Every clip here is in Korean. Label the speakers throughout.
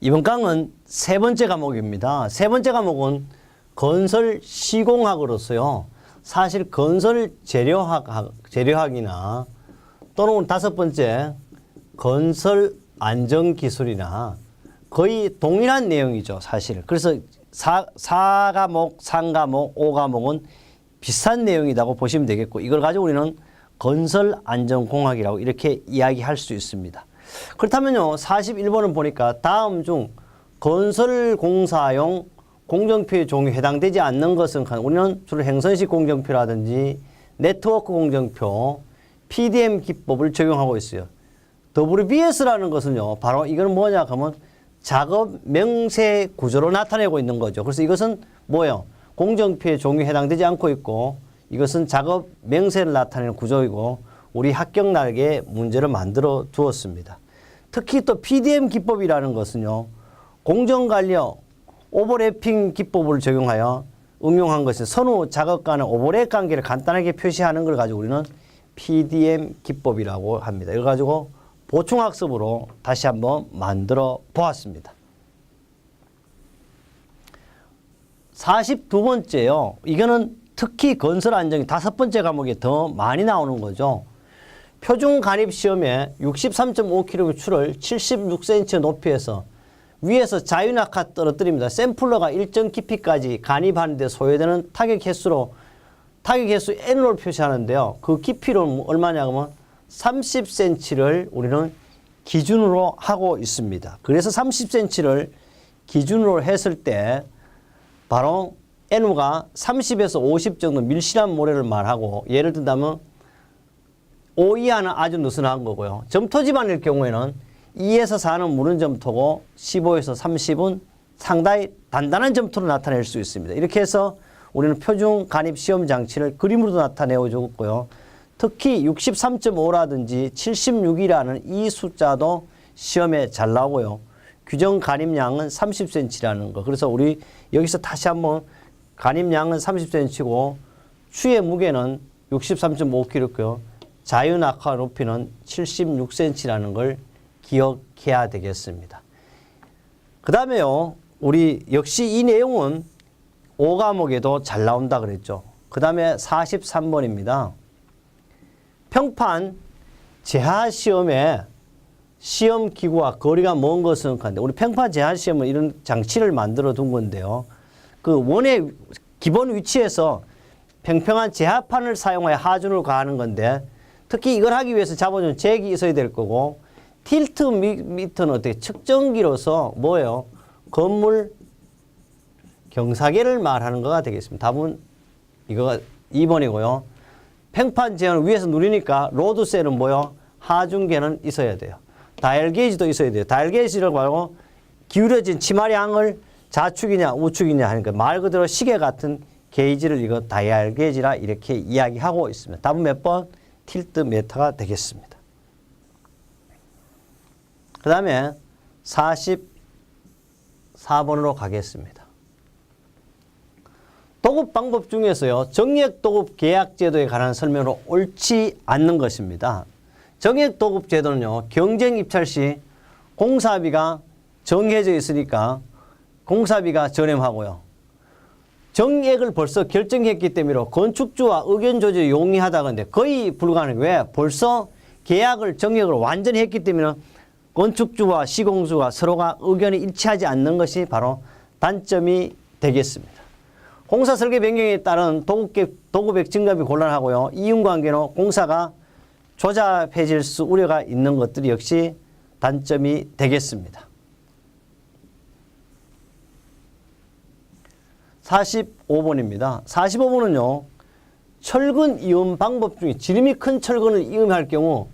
Speaker 1: 이번 강은 세 번째 과목입니다. 세 번째 과목은 건설 시공학으로서요. 사실 건설 재료학이나 또는 다섯 번째 건설 안전기술이나 거의 동일한 내용이죠. 사실. 그래서 4과목, 3과목, 5과목은 비슷한 내용이라고 보시면 되겠고 이걸 가지고 우리는 건설안전공학이라고 이렇게 이야기할 수 있습니다. 그렇다면요. 41번은 보니까 다음 중 건설공사용 공정표의 종류에 해당되지 않는 것은 우리는 주로 행선식 공정표라든지 네트워크 공정표, PDM 기법을 적용하고 있어요. WBS라는 것은요. 바로 이건 뭐냐 하면 작업 명세 구조로 나타내고 있는 거죠. 그래서 이것은 뭐예요? 공정표의 종류에 해당되지 않고 있고 이것은 작업 명세를 나타내는 구조이고 우리 합격날에 문제를 만들어 두었습니다. 특히 또 PDM 기법이라는 것은요. 공정관리형 오버래핑 기법을 적용하여 응용한 것이 선후 작업 간의 오버랩 관계를 간단하게 표시하는 걸 가지고 우리는 PDM 기법이라고 합니다. 이걸 가지고 보충학습으로 다시 한번 만들어 보았습니다. 42번째요. 이거는 특히 건설 안전이 다섯 번째 과목에 더 많이 나오는 거죠. 표준 간입 시험에 63.5km 출을 76cm 높이에서 위에서 자유낙하 떨어뜨립니다. 샘플러가 일정 깊이까지 간입하는 데 소요되는 타격 횟수 N으로 표시하는데요. 그 깊이로 얼마냐면 30cm를 우리는 기준으로 하고 있습니다. 그래서 30cm를 기준으로 했을 때 바로 N우가 30에서 50 정도 밀실한 모래를 말하고 예를 든다면 5 이하는 아주 느슨한 거고요. 점토 집안일 경우에는 2에서 4는 무른 점토고 15에서 30은 상당히 단단한 점토로 나타낼 수 있습니다. 이렇게 해서 우리는 표준 간입 시험 장치를 그림으로도 나타내어 줬고요. 특히 63.5라든지 76이라는 이 숫자도 시험에 잘 나오고요. 규정 간입량은 30cm라는 거. 그래서 우리 여기서 다시 한번 간입량은 30cm고 추의 무게는 63.5kg고요. 자유낙하 높이는 76cm라는 걸 기억해야 되겠습니다. 그 다음에요. 우리 역시 이 내용은 5과목에도 잘 나온다 그랬죠. 그 다음에 43번입니다. 평판 재하시험에 시험기구와 거리가 먼 것은 한데 우리 평판 재하시험은 이런 장치를 만들어 둔 건데요. 그 원의 기본 위치에서 평평한 재하판을 사용하여 하준을 가하는 건데 특히 이걸 하기 위해서 잡아준 잭이 있어야 될 거고 틸트 미터는 어떻게 측정기로서 뭐예요? 건물 경사계를 말하는 거가 되겠습니다. 답은 이거가 2번이고요. 평판 제어는 위에서 누리니까 로드셀은 뭐요? 하중계는 있어야 돼요. 다이얼 게이지도 있어야 돼요. 다이얼 게이지라고 하고 기울여진 치마량을 좌축이냐 우축이냐 하니까 말 그대로 시계 같은 게이지를 이거 다이얼 게이지라 이렇게 이야기하고 있습니다. 답은 몇 번? 틸트 미터가 되겠습니다. 그 다음에 44번으로 가겠습니다. 도급 방법 중에서요. 정액 도급 계약 제도에 관한 설명으로 옳지 않는 것입니다. 정액 도급 제도는요. 경쟁 입찰 시 공사비가 정해져 있으니까 공사비가 저렴하고요. 정액을 벌써 결정했기 때문에 건축주와 의견 조정이 용이하다고 하는데 거의 불가능해요. 왜? 벌써 계약을 정액을 완전히 했기 때문에 건축주와 시공주가 서로가 의견이 일치하지 않는 것이 바로 단점이 되겠습니다. 공사 설계 변경에 따른 도급액 증가비 곤란하고요. 이윤관계로 공사가 조잡해질 수 우려가 있는 것들이 역시 단점이 되겠습니다. 45번입니다. 45번은요. 철근 이음 방법 중에 지름이 큰 철근을 이음할 경우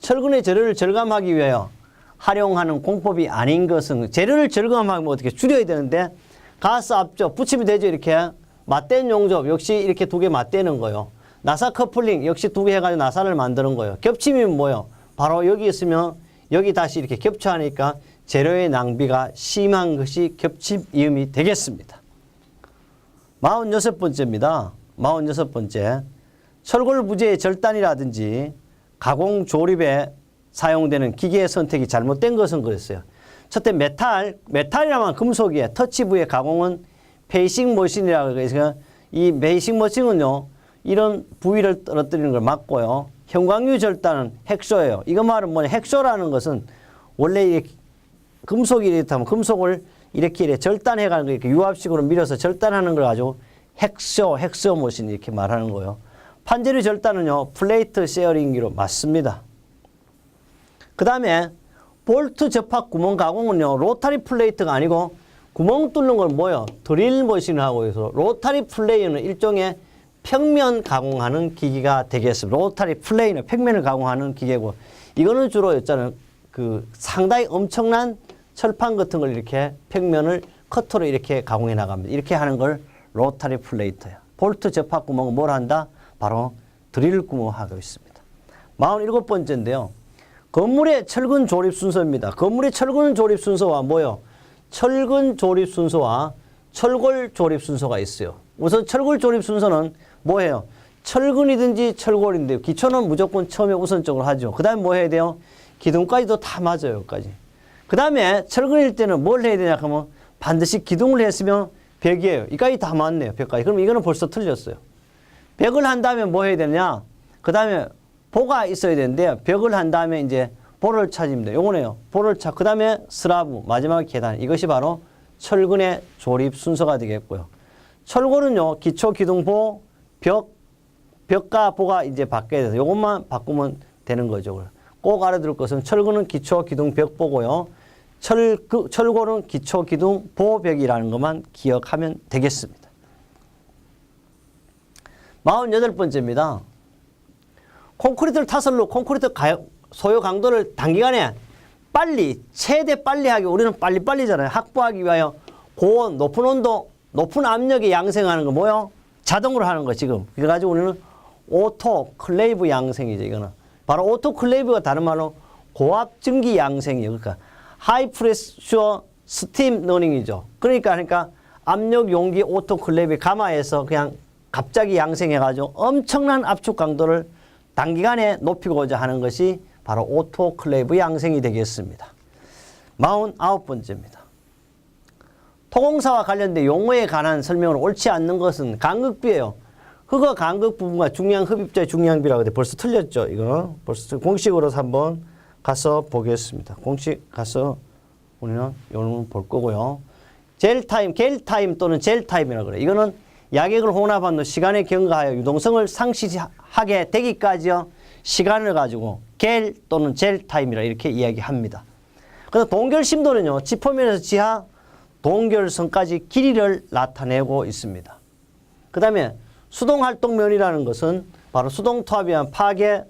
Speaker 1: 철근의 재료를 절감하기 위하여 활용하는 공법이 아닌 것은 재료를 절감하면 어떻게 줄여야 되는데 가스 압조 붙이면 되죠. 이렇게 맞댄 용접 역시 이렇게 두 개 맞대는 거요. 나사 커플링 역시 두 개 해가지고 나사를 만드는 거예요. 겹침이면 뭐예요? 바로 여기 있으면 여기 다시 이렇게 겹쳐하니까 재료의 낭비가 심한 것이 겹침 이음이 되겠습니다. 46번째입니다. 46번째. 철골 부재의 절단이라든지 가공 조립에 사용되는 기계의 선택이 잘못된 것은 그랬어요. 첫째 메탈이라면 금속이에 터치 부의 가공은 페이싱 머신이라고 해서 이 페이싱 머신은요 이런 부위를 떨어뜨리는 걸 막고요. 형광유 절단은 핵소예요. 이거 말은 뭐냐? 핵소라는 것은 원래 이렇게 금속이 이렇다면 금속을 이렇게 절단해가는 거 이렇게 유압식으로 밀어서 절단하는 걸 가지고 핵소 머신 이렇게 말하는 거예요. 판재류 절단은요 플레이트 쉐어링기로 맞습니다. 그 다음에 볼트 접합 구멍 가공은요 로타리 플레이트가 아니고 구멍 뚫는 걸 뭐요? 드릴 머신을 하고 있어서 로타리 플레이는 일종의 평면 가공하는 기기가 되겠습니다. 로타리 플레이는 평면을 가공하는 기계고 이거는 주로 있잖아요. 그 상당히 엄청난 철판 같은 걸 이렇게 평면을 커터로 이렇게 가공해 나갑니다. 이렇게 하는 걸 로타리 플레이트예요. 볼트 접합 구멍은 뭘 한다? 바로 드릴 구멍을 하고 있습니다. 47번째인데요. 건물의 철근 조립 순서입니다. 건물의 철근 조립 순서와 뭐요? 철근 조립 순서와 철골 조립 순서가 있어요. 우선 철골 조립 순서는 뭐예요? 철근이든지 철골인데요. 기초는 무조건 처음에 우선적으로 하죠. 그 다음에 뭐 해야 돼요? 기둥까지도 다 맞아요. 여기까지. 그 다음에 철근일 때는 뭘 해야 되냐 하면 반드시 기둥을 했으면 벽이에요. 이까지 다 맞네요. 벽까지. 그럼 이거는 벌써 틀렸어요. 벽을 한 다음에 뭐 해야 되냐? 그 다음에 보가 있어야 되는데요. 벽을 한 다음에 이제 볼을 찾습니다. 요거네요. 볼을 찾고 그 다음에 슬라브 마지막 계단. 이것이 바로 철근의 조립 순서가 되겠고요. 철골은요. 기초 기둥보 벽과 보가 이제 바뀌어야 돼서 요것만 바꾸면 되는 거죠. 꼭 알아둘 것은 철근은 기초 기둥 벽보고요. 철골은 기초 기둥 보벽이라는 것만 기억하면 되겠습니다. 48번째입니다. 콘크리트를 타설로 콘크리트 소요 강도를 단기간에 빨리 최대 빨리 하기 우리는 빨리빨리잖아요. 확보하기 위하여 고온 높은 온도 높은 압력에 양생하는 거 뭐요? 자동으로 하는 거 지금. 그래가지고 우리는 오토클레이브 양생이죠. 이거는 바로 오토클레이브가 다른 말로 고압 증기 양생이에요. 그러니까 하이 프레셔 스팀 러닝이죠. 그러니까 압력 용기 오토클레이브 가마에서 그냥 갑자기 양생해가지고 엄청난 압축 강도를 단기간에 높이고자 하는 것이 바로 오토클레이브 양생이 되겠습니다. 49번째입니다. 토공사와 관련된 용어에 관한 설명을 옳지 않는 것은 간극비예요. 흑어 간극 부분과 중량 흡입자의 중량비라고 하는데 벌써 틀렸죠. 이거 벌써 공식으로서 한번 가서 보겠습니다. 공식 가서 우리는 이걸 볼 거고요. 겔타임 또는 젤타임이라고 그래요. 이거는 약액을 혼합한 후 시간에 경과하여 유동성을 상실하게 되기까지요. 시간을 가지고 겔 또는 젤타임이라 이렇게 이야기합니다. 그래서 동결심도는요. 지표면에서 지하 동결선까지 길이를 나타내고 있습니다. 그 다음에 수동활동면이라는 것은 바로 수동투합에 의한 파괴,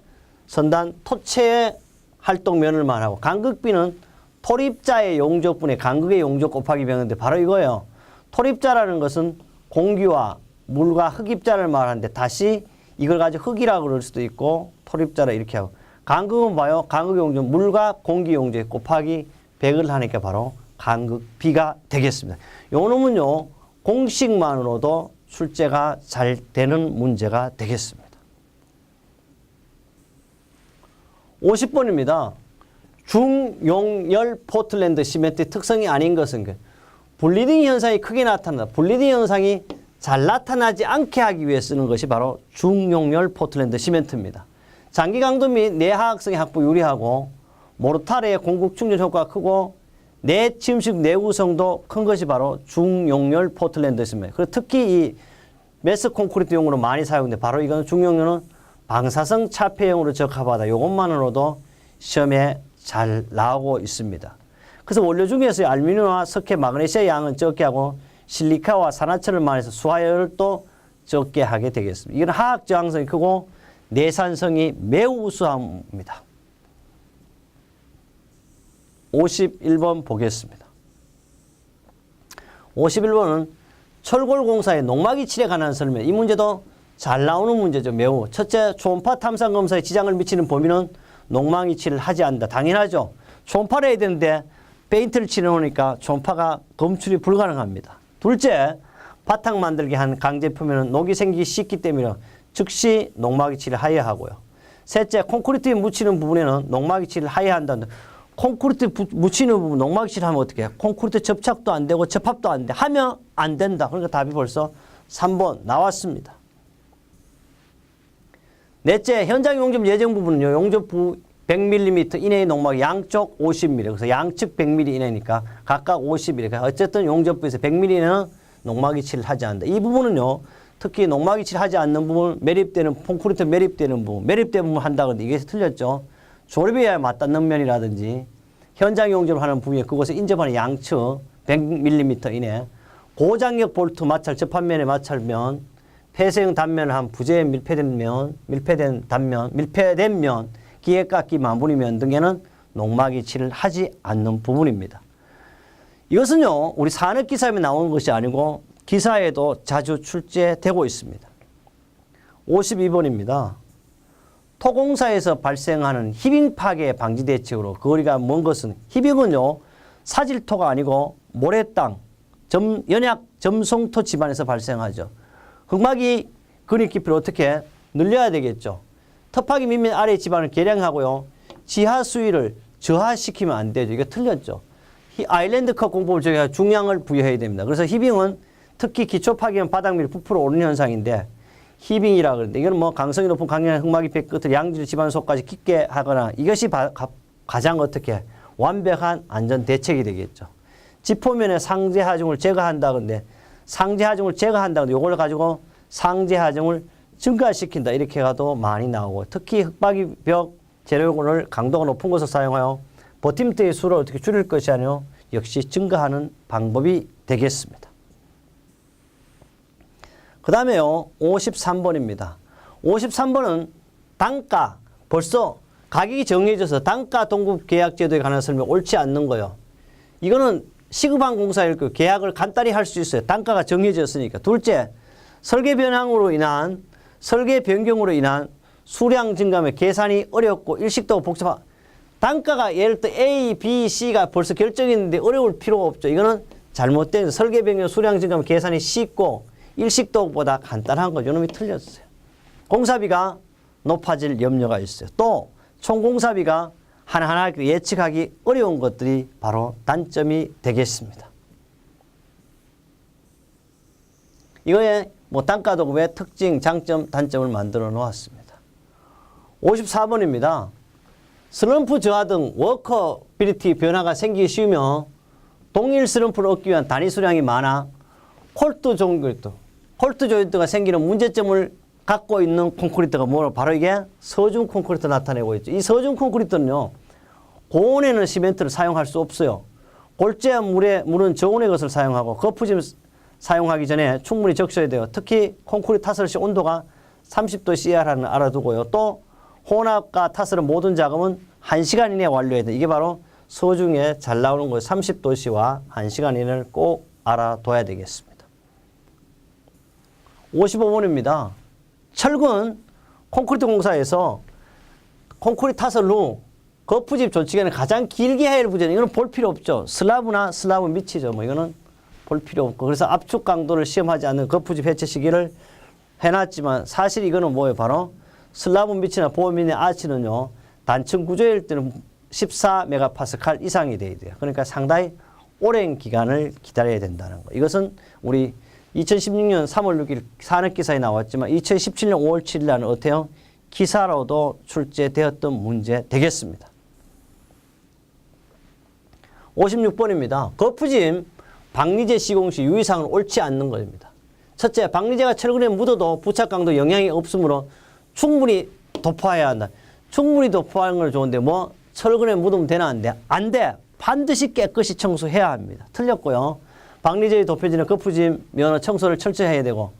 Speaker 1: 선단, 토체의 활동면을 말하고 간극비는 토립자의 용적분의 간극의 용적 곱하기 병인데 바로 이거예요. 토립자라는 것은 공기와 물과 흑입자를 말하는데 다시 이걸 가지고 흑이라고 그럴 수도 있고 토립자라 이렇게 하고 간극은 봐요. 간극의 용적 물과 공기 용적 곱하기 100을 하니까 바로 간극비가 되겠습니다. 요 놈은요. 공식만으로도 출제가 잘 되는 문제가 되겠습니다. 50번입니다. 중용열 포틀랜드 시멘트의 특성이 아닌 것은 블리딩 현상이 크게 나타난다. 블리딩 현상이 잘 나타나지 않게 하기 위해 쓰는 것이 바로 중용열 포틀랜드 시멘트입니다. 장기 강도 및 내화학성의 확보 유리하고 모르타르의 공급 충전 효과가 크고 내침식 내구성도 큰 것이 바로 중용열 포틀랜드 시멘트. 그리고 특히 이 매스 콘크리트용으로 많이 사용돼. 바로 이건 중용열은 방사성 차폐형으로 적합하다. 이것만으로도 시험에 잘 나오고 있습니다. 그래서 원료 중에서 알루미늄과 석회, 마그네시아 양은 적게 하고 실리카와 산화철을 많이 해서 수화열도 적게 하게 되겠습니다. 이건 화학 저항성이 크고 내산성이 매우 우수합니다. 51번 보겠습니다. 51번은 철골공사의 농막이칠에 관한 설명. 이 문제도 잘 나오는 문제죠. 매우. 첫째, 초음파 탐상 검사에 지장을 미치는 범위는 농막이칠을 하지 않는다. 당연하죠. 초음파를 해야 되는데 페인트를 칠해놓으니까 초음파가 검출이 불가능합니다. 둘째, 바탕 만들기 한 강제 표면은 녹이 생기기 쉽기 때문에 즉시 농막이칠을 하여야 하고요. 셋째, 콘크리트에 묻히는 부분에는 농막이칠을 하여야 한다는데 콘크리트 묻히는 부분 농막칠하면 어떻게 해? 콘크리트 접착도 안 되고 접합도 안 돼. 하면 안 된다. 그러니까 답이 벌써 3번 나왔습니다. 넷째, 현장 용접 예정 부분은요. 용접부 100mm 이내의 농막 양쪽 50mm. 그래서 양측 100mm 이내니까 각각 50mm. 그러니까 어쨌든 용접부에서 100mm는 농막 이치를 하지 않는다. 이 부분은요. 특히 농막 이치를 하지 않는 부분, 매립되는 콘크리트 매립되는 부분, 매립되는 부분 한다 그러는데 이게 틀렸죠. 조립에 맞닿는 면이라든지 현장 용접을 하는 부위에 그것을 인접하는 양측 100mm 이내 고장력 볼트 마찰 접합면에 마찰면 폐쇄형 단면을 한 부재에 밀폐된 면, 밀폐된 단면, 밀폐된 면, 기계깎이 마무리면 등에는 농막 이치를 하지 않는 부분입니다. 이것은요 우리 산업기사에 나오는 것이 아니고 기사에도 자주 출제되고 있습니다. 52번입니다. 토공사에서 발생하는 히빙 파괴 방지 대책으로 거리가 먼 것은 히빙은요 사질토가 아니고 모래땅, 연약 점성토 지반에서 발생하죠. 흙막이 근입 깊이를 어떻게 늘려야 되겠죠. 터파기 밑면 아래 지반을 개량하고요. 지하 수위를 저하시키면 안 되죠. 이게 틀렸죠. 아일랜드 컷 공법을 저희가 중량을 부여해야 됩니다. 그래서 히빙은 특히 기초 파괴면 바닥 밑으로 부풀어 오르는 현상인데 히빙이라 그러는데 이거는 뭐 강성이 높은 강렬한 흙막이 배 끝을 양질 지반 속까지 깊게 하거나 이것이 가장 어떻게 완벽한 안전 대책이 되겠죠. 지포면에 상재 하중을 제거한다 그런데 상재 하중을 제거한다 그런데 이걸 가지고 상재 하중을 증가시킨다 이렇게 가도 많이 나오고 특히 흙박이 벽 재료를 강도가 높은 것을 사용하여 버팀대의 수를 어떻게 줄일 것이 아니요 역시 증가하는 방법이 되겠습니다. 그 다음에요 53번입니다. 53번은 단가 벌써 가격이 정해져서 단가 동급 계약 제도에 관한 설명 옳지 않는 거예요. 이거는 시급한 공사일 거 계약을 간단히 할 수 있어요. 단가가 정해졌으니까. 둘째, 설계 변경으로 인한 수량 증가면 계산이 어렵고 일식도 복잡한 단가가 예를 들어 A, B, C가 벌써 결정했는데 어려울 필요가 없죠. 이거는 잘못된 설계 변경 수량 증가면 계산이 쉽고 일식도보다 간단한 거죠. 이놈이 틀렸어요. 공사비가 높아질 염려가 있어요. 또 총공사비가 하나하나 예측하기 어려운 것들이 바로 단점이 되겠습니다. 이거에 뭐 단가도급의 특징, 장점, 단점을 만들어 놓았습니다. 54번입니다. 슬럼프 저하 등 워커빌리티 변화가 생기기 쉬우며 동일 슬럼프를 얻기 위한 단위 수량이 많아 콜트 조인트가 생기는 문제점을 갖고 있는 콘크리트가 뭐로 바로 이게 서중 콘크리트 나타내고 있죠. 이 서중 콘크리트는요. 고온에는 시멘트를 사용할 수 없어요. 골재한 물은 저온의 것을 사용하고 거푸짐 사용하기 전에 충분히 적셔야 돼요. 특히 콘크리트 타설 시 온도가 30도 CR하는 알아두고요. 또 혼합과 타설의 모든 작업은 1시간 이내에 완료해야 돼요. 이게 바로 서중에 잘 나오는 거예요. 30도 C와 1시간 이내를 꼭 알아둬야 되겠습니다. 55번입니다. 철근 콘크리트 공사에서 콘크리트 타설 후 거푸집 조치기간을 가장 길게 해야 할 부재는 이거는 볼 필요 없죠. 슬라브나 슬라브 밑이죠. 뭐 이거는 볼 필요 없고 그래서 압축 강도를 시험하지 않는 거푸집 해체 시기를 해놨지만 사실 이거는 뭐예요? 바로 슬라브 밑이나 보험인의 아치는요. 단층 구조일 때는 14메가파스칼 이상이 돼야 돼요. 그러니까 상당히 오랜 기간을 기다려야 된다는 거. 이것은 우리 2016년 3월 6일 산업기사에 나왔지만 2017년 5월 7일 날은 어때요? 기사로도 출제되었던 문제 되겠습니다. 56번입니다. 거푸짐 박리재 시공 시 유의사항은 옳지 않는 것입니다. 첫째, 박리재가 철근에 묻어도 부착 강도 영향이 없으므로 충분히 도포해야 한다. 충분히 도포하는 건 좋은데 뭐 철근에 묻으면 되나 안 돼? 안 돼. 반드시 깨끗이 청소해야 합니다. 틀렸고요. 박리재의 도표지는 거푸짐 면허 청소를 철저히 해야 되고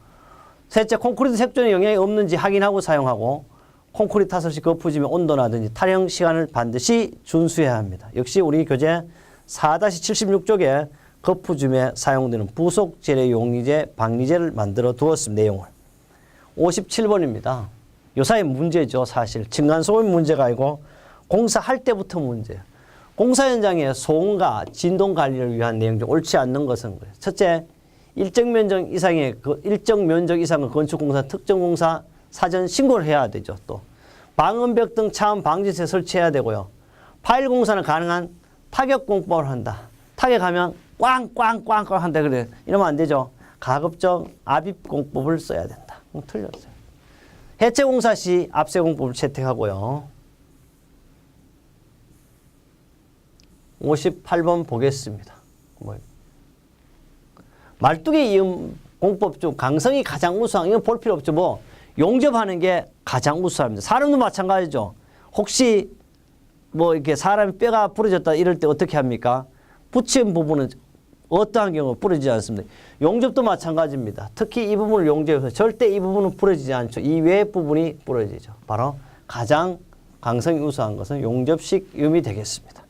Speaker 1: 셋째, 콘크리트 색존에 영향이 없는지 확인하고 사용하고 콘크리트 타설 시 거푸짐의 온도라든지 탈형 시간을 반드시 준수해야 합니다. 역시 우리 교재 4-76쪽에 거푸짐에 사용되는 부속 재래 용리재, 박리재를 만들어 두었습니다. 내용을. 57번입니다. 요사의 문제죠. 사실 층간소음 문제가 아니고 공사할 때부터 문제예요. 공사 현장의 소음과 진동 관리를 위한 내용 중 옳지 않는 것은 그래요. 첫째, 일정 면적 이상의 건축 공사, 특정 공사 사전 신고를 해야 되죠. 또 방음벽 등 차음 방지세 설치해야 되고요. 파일 공사는 가능한 타격 공법을 한다. 타격하면 꽝꽝꽝꽝 한다 그래. 이러면 안 되죠. 가급적 압입 공법을 써야 된다. 틀렸어요. 해체 공사 시 압세 공법을 채택하고요. 58번 보겠습니다. 말뚝의 이음 공법 중 강성이 가장 우수한, 이건 볼 필요 없죠. 뭐 용접하는 게 가장 우수합니다. 사람도 마찬가지죠. 혹시 뭐 이렇게 사람이 뼈가 부러졌다 이럴 때 어떻게 합니까? 붙인 부분은 어떠한 경우 부러지지 않습니다. 용접도 마찬가지입니다. 특히 이 부분을 용접해서 절대 이 부분은 부러지지 않죠. 이 외 부분이 부러지죠. 바로 가장 강성이 우수한 것은 용접식 이음이 되겠습니다.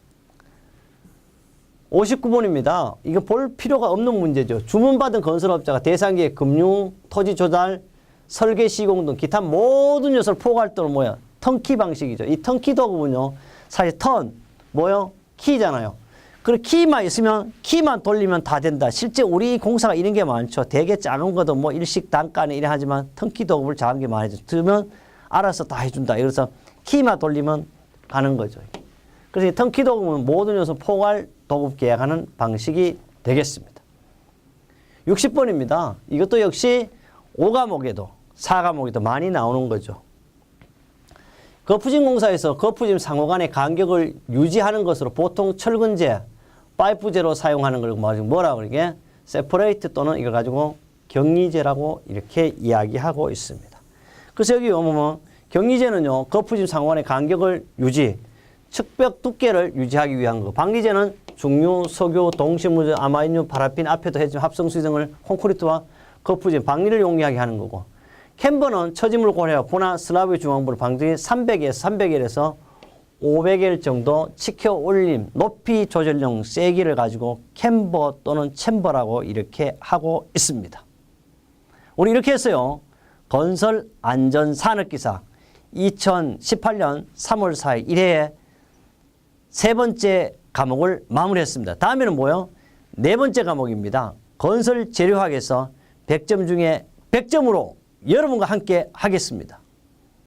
Speaker 1: 59번입니다. 이거 볼 필요가 없는 문제죠. 주문받은 건설업자가 대상기의 금융, 토지 조달, 설계 시공 등 기타 모든 요소를 포괄 또는 뭐야? 턴키 방식이죠. 이 턴키 도구는요. 사실 턴, 뭐요? 키잖아요. 그리고 키만 있으면 키만 돌리면 다 된다. 실제 우리 공사가 이런 게 많죠. 되게 작은 것도 뭐 일식 단가는 이래 하지만 턴키 도구를 작은 게 많이 들면 알아서 다 해준다. 그래서 키만 돌리면 가는 거죠. 그래서 이 턴키 도구는 모든 요소 포괄 도급 계약하는 방식이 되겠습니다. 60번입니다. 이것도 역시 5과목에도 4과목에도 많이 나오는 거죠. 거푸집 공사에서 거푸집 상호 간의 간격을 유지하는 것으로 보통 철근제, 파이프제로 사용하는 걸 뭐라고 이게 세퍼레이트 또는 이걸 가지고 격리제라고 이렇게 이야기하고 있습니다. 그래서 여기 보면 격리제는요, 거푸집 상호 간의 간격을 유지, 측벽 두께를 유지하기 위한 거. 방리제는 중류, 석유, 동식물질, 아마이늄, 파라핀, 앞에도 했지만 합성수지 등을 콘크리트와 거푸집, 방리를 용이하게 하는 거고. 캠버는 처짐을 고려하여 보나 슬라브의 중앙부를 방정이 300에서 500L 정도 치켜 올림, 높이 조절용 세기를 가지고 캠버 또는 챔버라고 이렇게 하고 있습니다. 우리 이렇게 했어요. 건설 안전 산업기사 2018년 3월 4일 1회에 세 번째 과목을 마무리했습니다. 다음에는 뭐요? 네 번째 과목입니다. 건설 재료학에서 100점 중에 100점으로 여러분과 함께 하겠습니다.